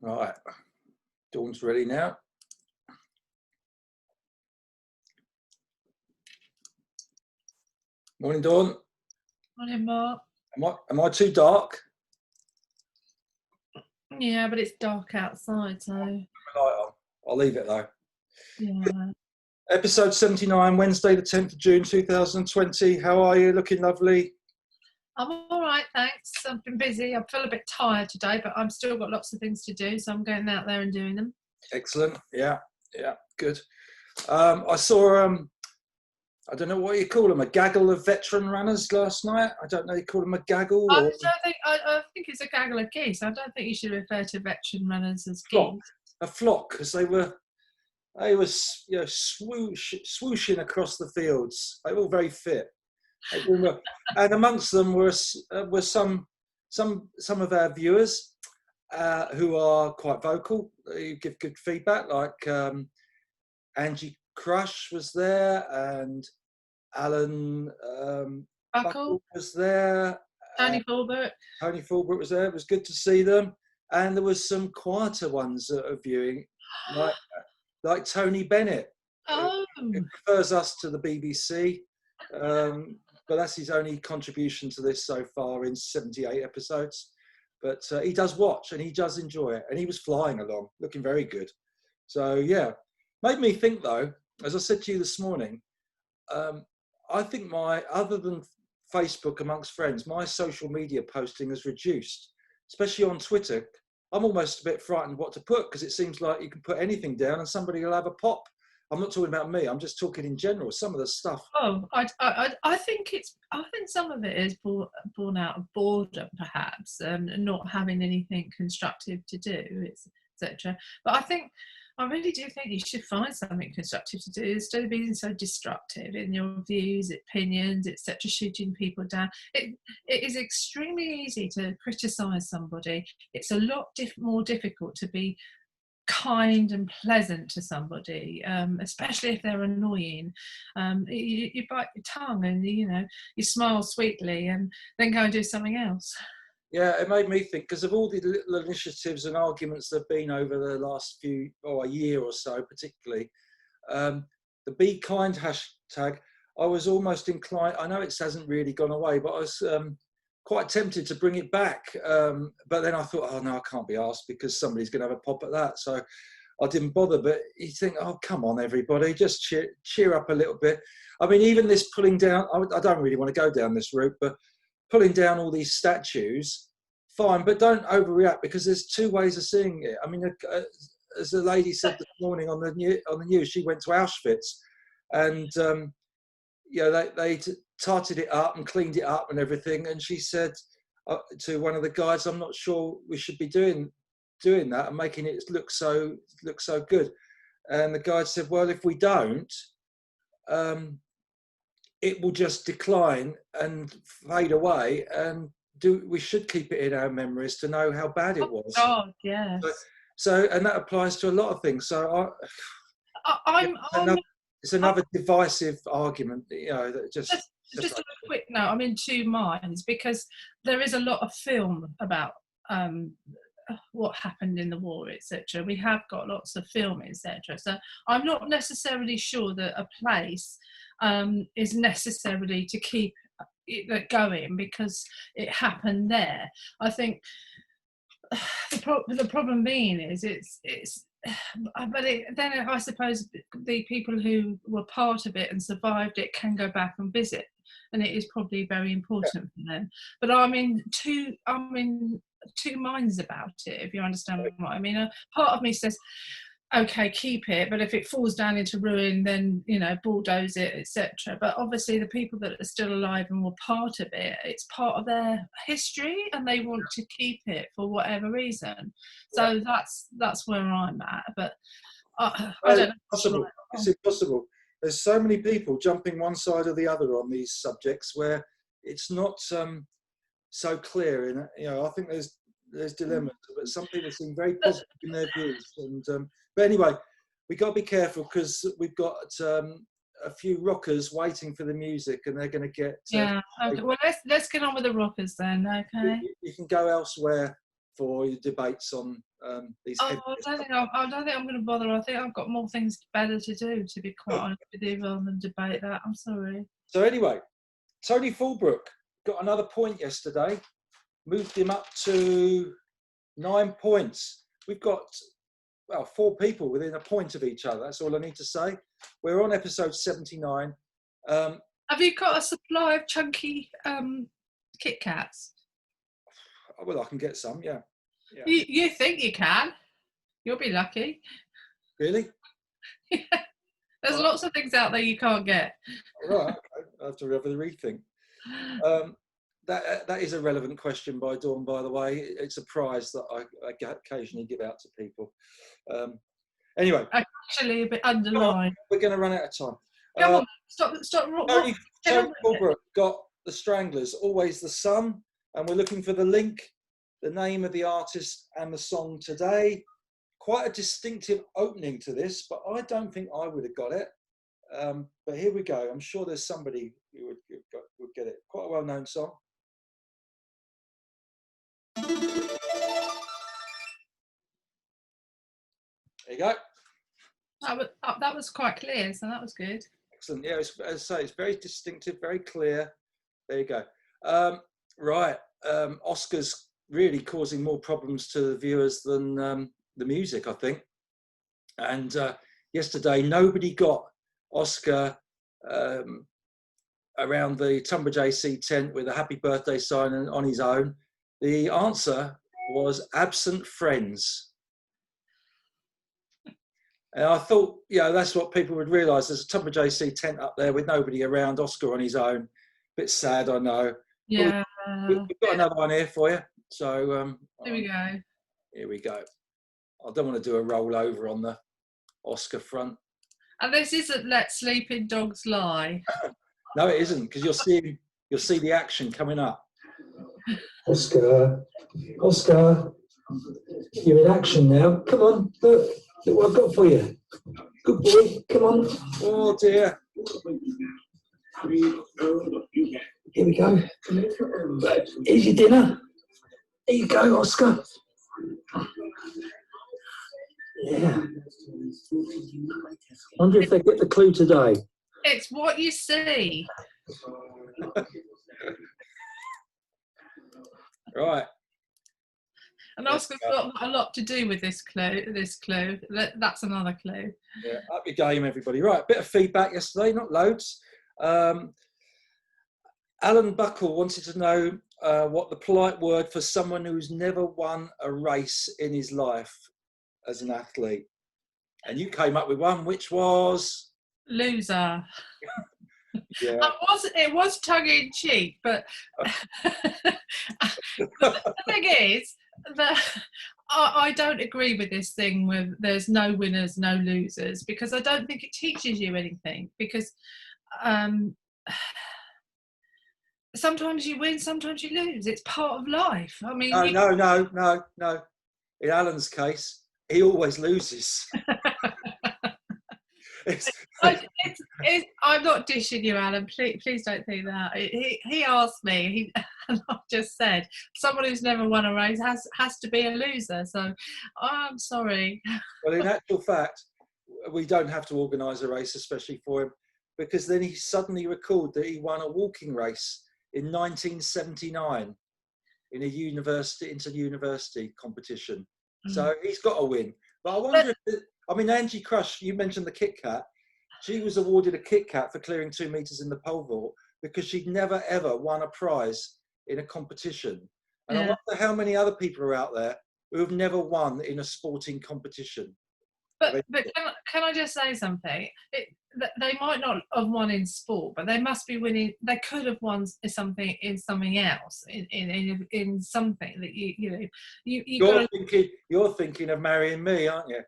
Right, Dawn's ready now. Morning, Dawn. Morning, Mark. Am I too dark? Yeah, but it's dark outside, so I'll leave it though. yeah. Episode 79, Wednesday the 10th of June 2020. How are you? Looking lovely. I'm all right, thanks. I've been busy. I feel a bit tired today, but I've still got lots of things to do, so I'm going out there and doing them. Excellent. Yeah, good. I saw, I don't know what you call them, a gaggle of veteran runners last night. I don't know, you call them a gaggle? I Or think it's a gaggle of geese. I don't think you should refer to veteran runners as flock. geese. A flock, because they were swooshing across the fields. They were all very fit. And amongst them were some of our viewers who are quite vocal, who give good feedback, like Angie Crush was there, and Alan Buckle was there. Tony Fulbert. Tony Fulbert was there. It was good to see them. And there was some quieter ones that are viewing, like Tony Bennett, who prefers us to the BBC. But that's his only contribution to this so far in 78 episodes. But he does watch and he does enjoy it. And he was flying along, looking very good. So, yeah. Made me think, though, as I said to you this morning, I think other than Facebook amongst friends, my social media posting has reduced, especially on Twitter. I'm almost a bit frightened what to put, because it seems like you can put anything down and somebody will have a pop. I'm not talking about me. I'm just talking in general. Some of the stuff. I think some of it is born out of boredom, perhaps, not having anything constructive to do, etc. But I really do think you should find something constructive to do instead of being so destructive in your views, opinions, etc., shooting people down. It is extremely easy to criticise somebody. It's a lot more difficult to be kind and pleasant to somebody, especially if they're annoying. You bite your tongue and you smile sweetly and then go and do something else. Yeah, it made me think, because of all the little initiatives and arguments that have been over the last a year or so, particularly, the Be Kind hashtag, I was almost inclined, I know it hasn't really gone away, but I was quite tempted to bring it back. But then I thought, oh no, I can't be asked, because somebody's going to have a pop at that. So I didn't bother. But you think, oh, come on, everybody, just cheer up a little bit. I mean, even this pulling down, I don't really want to go down this route, but pulling down all these statues, fine, but don't overreact, because there's two ways of seeing it. I mean, as the lady said this morning on the news, she went to Auschwitz, and they tarted it up and cleaned it up and everything. And she said to one of the guys, "I'm not sure we should be doing that and making it look so good." And the guy said, "Well, if we don't, it will just decline and fade away, and we should keep it in our memories to know how bad it was." God, yes. So and that applies to a lot of things. So it's another divisive argument, that just a quick note. I'm in two minds, because there is a lot of film about what happened in the war, etc. We have got lots of film, etc. So I'm not necessarily sure that a place is necessarily to keep it going because it happened there. I think the problem being is then I suppose the people who were part of it and survived it can go back and visit, and it is probably very important for them. But I'm in two minds about it, if you understand what I mean. Part of me says, okay, keep it, but if it falls down into ruin, then bulldoze it, etc. But obviously the people that are still alive and were part of it, it's part of their history and they want to keep it for whatever reason. So that's where I'm at. But I don't know. It's impossible. There's so many people jumping one side or the other on these subjects where it's not so clear. And I think there's dilemmas, but some people seem very positive in their views. And but anyway, we got to be careful, because we've got a few rockers waiting for the music, and they're going to get. Okay. Well, let's get on with the rockers then. Okay. You can go elsewhere for your debates on these. Oh, I don't think I'm going to bother. I think I've got more things better to do, to be quite honest with you, rather than debate that. I'm sorry. So anyway, Tony Fulbrook got another point yesterday, moved him up to 9 points. We've got, well, 4 people within a point of each other. That's all I need to say. We're on episode 79. Have you got a supply of chunky Kit Kats? Well, I can get some, yeah. You think you can? You'll be lucky. Really? Yeah. There's lots of things out there you can't get. Right, okay. I have to have a rethink. That is a relevant question by Dawn, by the way. It's a prize that I occasionally give out to people. Anyway. Actually, a bit underlined. We're going to run out of time. Come on, stop. Tony Fulbrook got The Stranglers, Always the Sun, and we're looking for the link, the name of the artist and the song today. Quite a distinctive opening to this, but I don't think I would have got it. But here we go. I'm sure there's somebody who would get it. Quite a well-known song. There you go. That was quite clear, so that was good. Excellent. Yeah, as I say, it's very distinctive, very clear. There you go. Right. Oscar's really causing more problems to the viewers than the music, I think. And yesterday, nobody got Oscar around the Tunbridge AC tent with a happy birthday sign on his own. The answer was Absent Friends. And I thought, that's what people would realise. There's a Tunbridge AC tent up there with nobody around, Oscar on his own. Bit sad, I know. Yeah. We've got another one here for you. So here we go. Here we go. I don't want to do a rollover on the Oscar front. And this isn't Let Sleeping Dogs Lie. No, it isn't, because you'll see the action coming up. Oscar, you're in action now. Come on, look what I've got for you. Good boy, come on. Oh dear. Here we go. Here's your dinner. Here you go, Oscar. Yeah. Wonder if they get the clue today. It's what you see. Right. And Oscar's got a lot to do with this clue. That's another clue. Yeah, up your game, everybody. Right, bit of feedback yesterday, not loads. Alan Buckle wanted to know what the polite word for someone who's never won a race in his life as an athlete. And you came up with one, which was? Loser. Yeah. It was tongue in cheek, but the thing is that I don't agree with this thing with there's no winners, no losers, because I don't think it teaches you anything. Because sometimes you win, sometimes you lose. It's part of life. I mean, no. In Alan's case, he always loses. I'm not dishing you, Alan. Please don't think that. He asked me, and I just said, someone who's never won a race has to be a loser. So I'm sorry. Well, in actual fact, we don't have to organise a race, especially for him, because then he suddenly recalled that he won a walking race in 1979 in a inter-university competition. So he's got a win. But I wonder Angie Crush, you mentioned the Kit Kat. She was awarded a Kit Kat for clearing 2 metres in the pole vault because she'd never, ever won a prize in a competition. And I wonder how many other people are out there who have never won in a sporting competition. But can I just say something? They might not have won in sport, but they must be winning. They could have won something in something else, in something that You're thinking of marrying me, aren't you?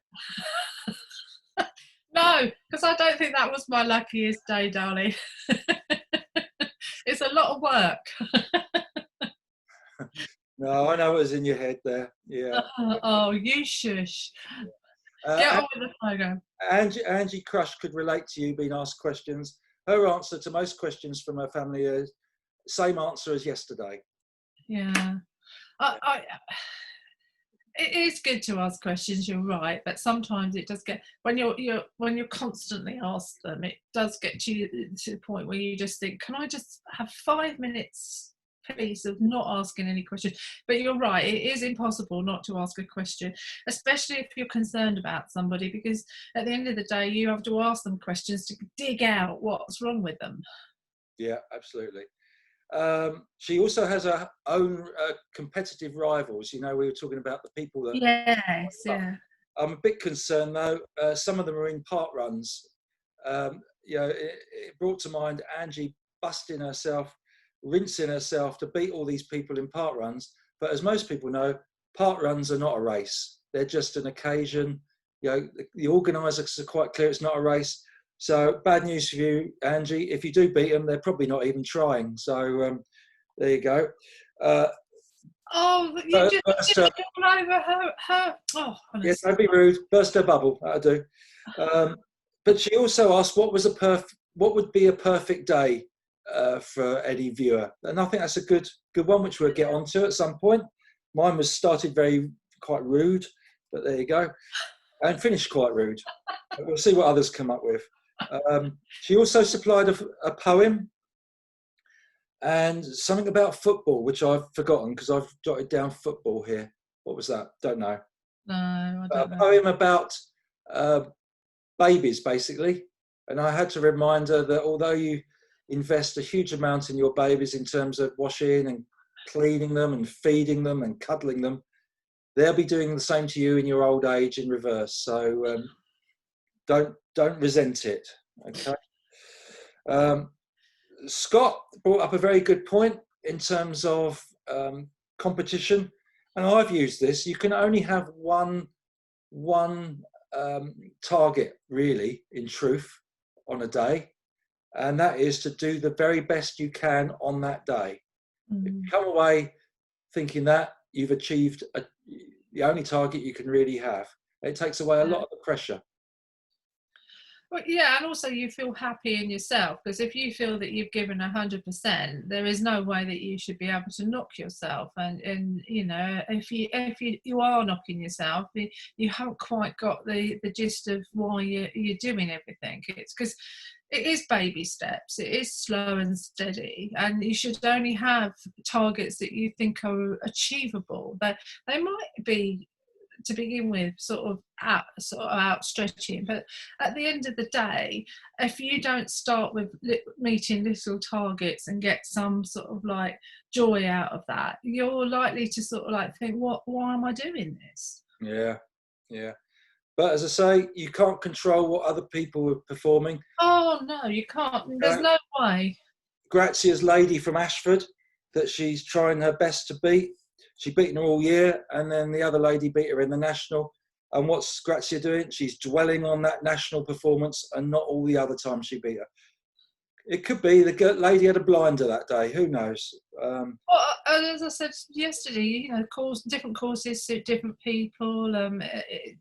No, because I don't think that was my luckiest day, darling. It's a lot of work. No, I know it was in your head there. Yeah. Oh, you shush. Get on with the program. Angie Crush could relate to you being asked questions. Her answer to most questions from her family is same answer as yesterday. Yeah. it is good to ask questions. You're right, but sometimes it does get when you're constantly asked them. It does get to the point where you just think, "Can I just have 5 minutes, please, of not asking any questions?" But you're right; it is impossible not to ask a question, especially if you're concerned about somebody, because at the end of the day, you have to ask them questions to dig out what's wrong with them. Yeah, absolutely. She also has her own competitive rivals. You know, we were talking about the people that. Yes, yeah. I'm a bit concerned though. Some of them are in park runs. You know, it brought to mind Angie busting herself, rinsing herself to beat all these people in park runs. But as most people know, park runs are not a race. They're just an occasion. You know, the organisers are quite clear it's not a race. So bad news for you, Angie. If you do beat them, they're probably not even trying. So there you go. Oh, Burst her, all over her. Oh, honestly. yes, don't be rude. Burst her bubble. That'll do. But she also asked, what would be a perfect day for any viewer? And I think that's a good one, which we'll get onto at some point. Mine was started quite rude, but there you go, and finished quite rude. But we'll see what others come up with. She also supplied a poem and something about football, which I've forgotten because I've jotted down football here. What was that? Don't know. No, I don't know. A poem about babies, basically. And I had to remind her that although you invest a huge amount in your babies in terms of washing and cleaning them and feeding them and cuddling them, they'll be doing the same to you in your old age in reverse. So don't resent it. Okay. Scott brought up a very good point in terms of competition, and I've used this. You can only have one target, really, in truth, on a day, and that is to do the very best you can on that day. If you come away thinking that, you've achieved the only target you can really have. It takes away a lot of the pressure. Well, yeah, and also you feel happy in yourself, because if you feel that you've given 100%, there is no way that you should be able to knock yourself. And you know, if you are knocking yourself, you haven't quite got the gist of why you're doing everything. It's because it is baby steps. It is slow and steady, and you should only have targets that you think are achievable. But they might be, to begin with, sort of outstretching, but at the end of the day, if you don't start with meeting little targets and get some sort of like joy out of that, you're likely to sort of like think, why am I doing this? Yeah. But as I say, you can't control what other people are performing. Oh no, you can't. There's no way. Grazia's lady from Ashford that she's trying her best to beat. She's beaten her all year, and then the other lady beat her in the national. And what's Grazia doing? She's dwelling on that national performance and not all the other times she beat her. It could be the lady had a blinder that day. Who knows? Well, as I said yesterday, you know, different courses suit different people.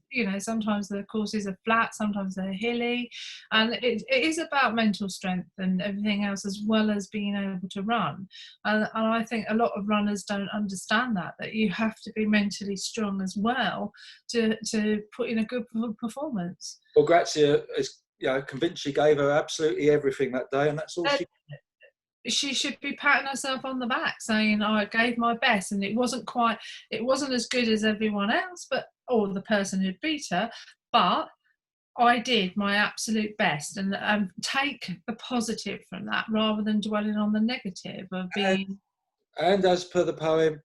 You know, sometimes the courses are flat, sometimes they're hilly, and it is about mental strength and everything else, as well as being able to run. And I think a lot of runners don't understand that you have to be mentally strong as well to put in a good performance. Well, Grazia is, you know, convinced she gave her absolutely everything that day, and that's all she should be patting herself on the back, saying, "I gave my best, and it wasn't as good as everyone else, or the person who beat her, but I did my absolute best." And take the positive from that rather than dwelling on the negative of being. And as per the poem,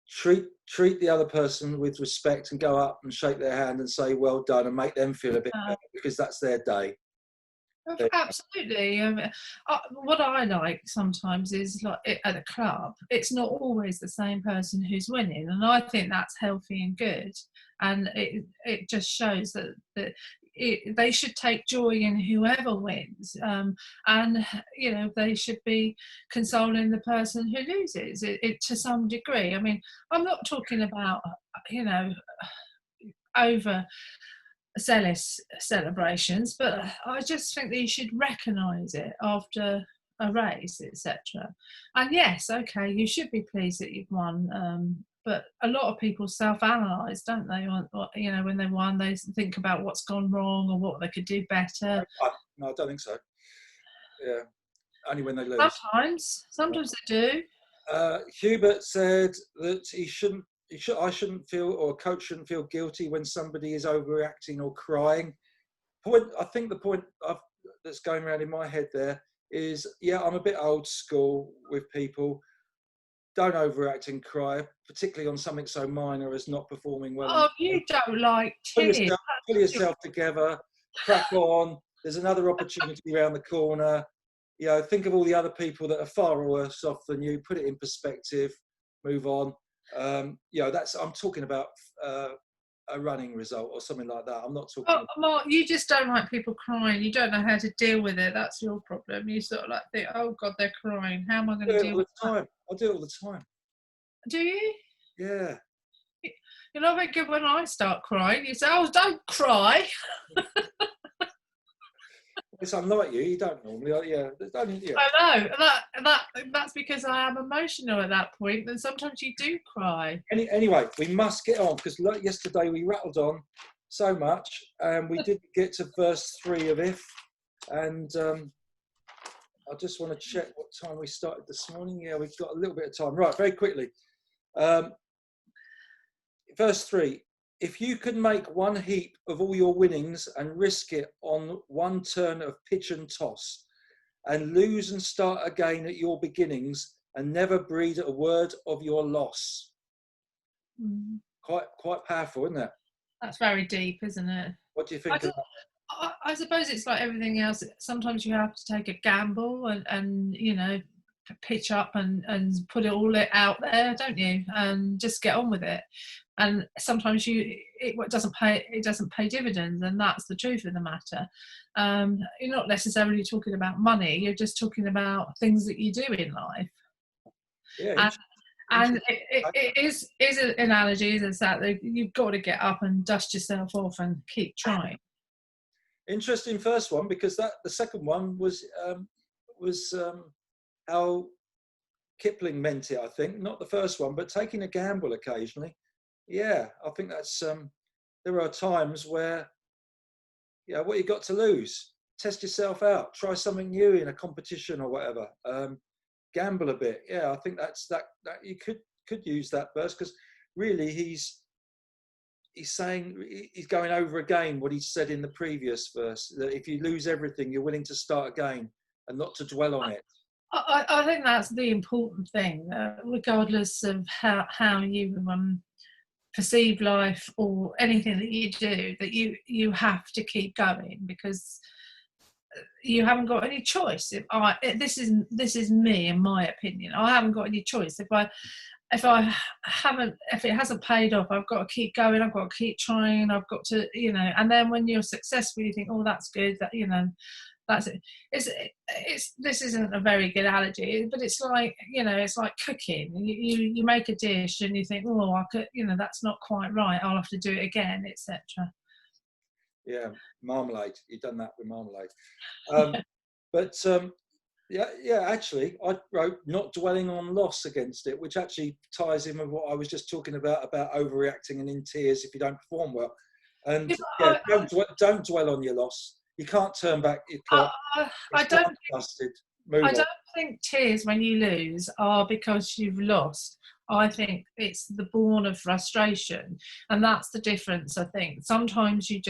treat the other person with respect and go up and shake their hand and say well done and make them feel a bit better, because that's their day. Absolutely. What I like sometimes is, like, at a club, it's not always the same person who's winning, and I think that's healthy and good, and it just shows that they should take joy in whoever wins, and you know, they should be consoling the person who loses it to some degree. I mean, I'm not talking about, you know, over zealous celebrations, but I just think that you should recognise it after a race, etc. And yes, okay, you should be pleased that you've won but a lot of people self-analyze, don't they? You know, when they won, they think about what's gone wrong or what they could do better. No, I don't think so. Yeah, only when they lose. Sometimes they do. Hubert said that I shouldn't feel, or a coach shouldn't feel guilty when somebody is overreacting or crying. I think the point that's going around in my head there is, yeah, I'm a bit old school with people. Don't overact and cry, particularly on something so minor as not performing well. Oh, you don't like tears. Pull yourself together, crack on. There's another opportunity around the corner. You know, think of all the other people that are far worse off than you. Put it in perspective. Move on. You know, I'm talking about a running result or something like that. I'm not talking. Oh, Mark, you just don't like people crying. You don't know how to deal with it. That's your problem. You sort of like think, oh God, they're crying. How am I going to deal with it? I do it all the time. Do you? Yeah. You're not very good when I start crying. You say, oh, don't cry. It's unlike you. You don't normally. Yeah. I know. That's because I am emotional at that point, and sometimes you do cry. Anyway, we must get on, because yesterday we rattled on so much, and we didn't get to verse 3 of If. And I just want to check what time we started this morning. Yeah, we've got a little bit of time. Right, very quickly. Verse 3. If you could make one heap of all your winnings and risk it on one turn of pitch and toss, and lose and start again at your beginnings, and never breathe a word of your loss. Mm. Quite powerful, isn't it? That's very deep, isn't it? What do you think? I suppose it's like everything else. Sometimes you have to take a gamble and you know, pitch up and put it all out there, don't you? And just get on with it. And sometimes it doesn't pay dividends, and that's the truth of the matter. You're not necessarily talking about money. You're just talking about things that you do in life. Yeah. And it is an analogy is that you've got to get up and dust yourself off and keep trying. Interesting first one, because the second one was how Kipling meant it. I think not the first one, but taking a gamble occasionally. Yeah, I think that's. There are times where, yeah, what you got to lose? Test yourself out. Try something new in a competition or whatever. Gamble a bit. Yeah, I think that you could use that verse, because really he's saying, he's going over again what he said in the previous verse, that if you lose everything, you're willing to start again and not to dwell on it. I think that's the important thing, regardless of how you perceive life or anything that you do, that you have to keep going, because you haven't got any choice. This is me, in my opinion. I haven't got any choice. If it hasn't paid off, I've got to keep going. I've got to keep trying. I've got to, you know. And then when you're successful, you think, oh, that's good. That, you know, that's it. This isn't a very good analogy, but it's like, you know, it's like cooking. You make a dish and you think, oh, I could, you know, that's not quite right. I'll have to do it again, etc. Yeah, marmalade. You've done that with marmalade. But yeah. Actually, I wrote not dwelling on loss against it, which actually ties in with what I was just talking about overreacting and in tears if you don't perform well. And yeah, don't dwell on your loss. You can't turn back your clock. I don't think tears when you lose are because you've lost. I think it's the born of frustration, and that's the difference. I think sometimes you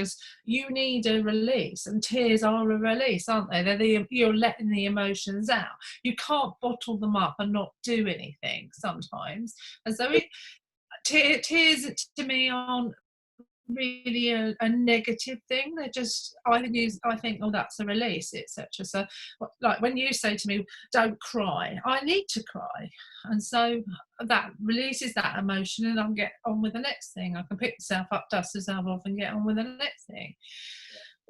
need a release, and tears are a release, aren't they? You're letting the emotions out. You can't bottle them up and not do anything sometimes. And so tears to me aren't really a negative thing. They're just, I think, oh, that's a release, etc. So like when you say to me, don't cry, I need to cry, and so that releases that emotion, and I'll get on with the next thing. I can pick myself up, dust myself off, and get on with the next thing.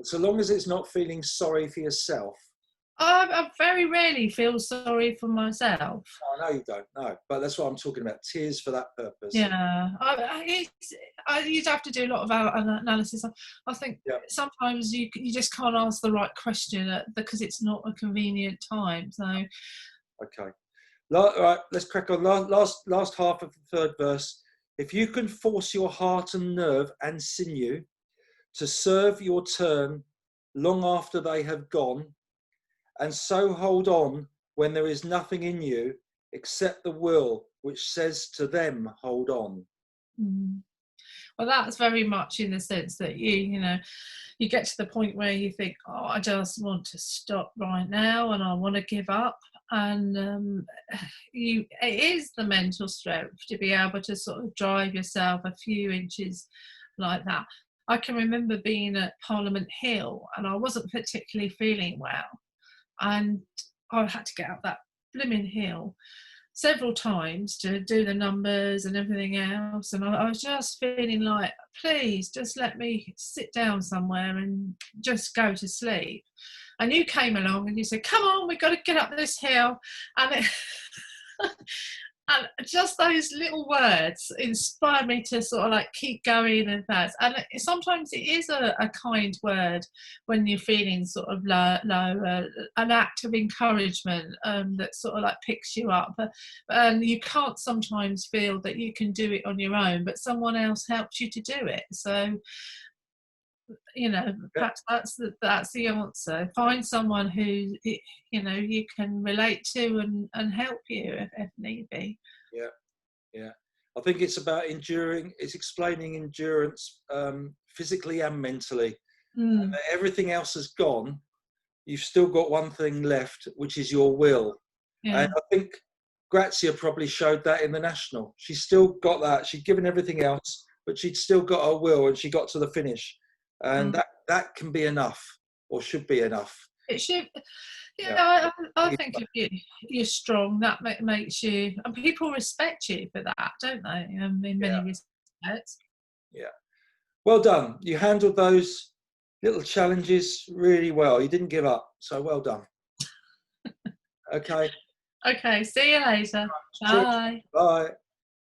So long as it's not feeling sorry for yourself. I very rarely feel sorry for myself. Oh, no, you don't. No, but that's what I'm talking about. Tears for that purpose. Yeah, you'd have to do a lot of analysis. I think sometimes you just can't ask the right question because it's not a convenient time. So, okay, all right, let's crack on. Last half of the third verse. If you can force your heart and nerve and sinew to serve your turn long after they have gone, and so hold on when there is nothing in you except the will which says to them, hold on. Mm. Well, that's very much in the sense that you know, you get to the point where you think, oh, I just want to stop right now and I want to give up. And it is the mental strength to be able to sort of drive yourself a few inches like that. I can remember being at Parliament Hill and I wasn't particularly feeling well. And I had to get up that blooming hill several times to do the numbers and everything else, and I was just feeling like, please just let me sit down somewhere and just go to sleep. And you came along and you said, come on, we've got to get up this hill. And and just those little words inspired me to sort of like keep going and that. And sometimes it is a kind word when you're feeling sort of low, an act of encouragement that sort of like picks you up. And you can't sometimes feel that you can do it on your own, but someone else helps you to do it. So, you know, perhaps that's the answer. Find someone who, you know, you can relate to and help you if need be. Yeah. I think it's about enduring. It's explaining endurance physically and mentally. And everything else has gone. You've still got one thing left, which is your will. Yeah. And I think Grazia probably showed that in the National. She's still got that. She'd given everything else, but she'd still got her will, and she got to the finish. And that can be enough, or should be enough. It should. Yeah, I think if you're strong, that makes you, and people respect you for that, don't they? In many respects. Yeah. Well done. You handled those little challenges really well. You didn't give up, so well done. Okay. Okay. See you later. Bye. Bye.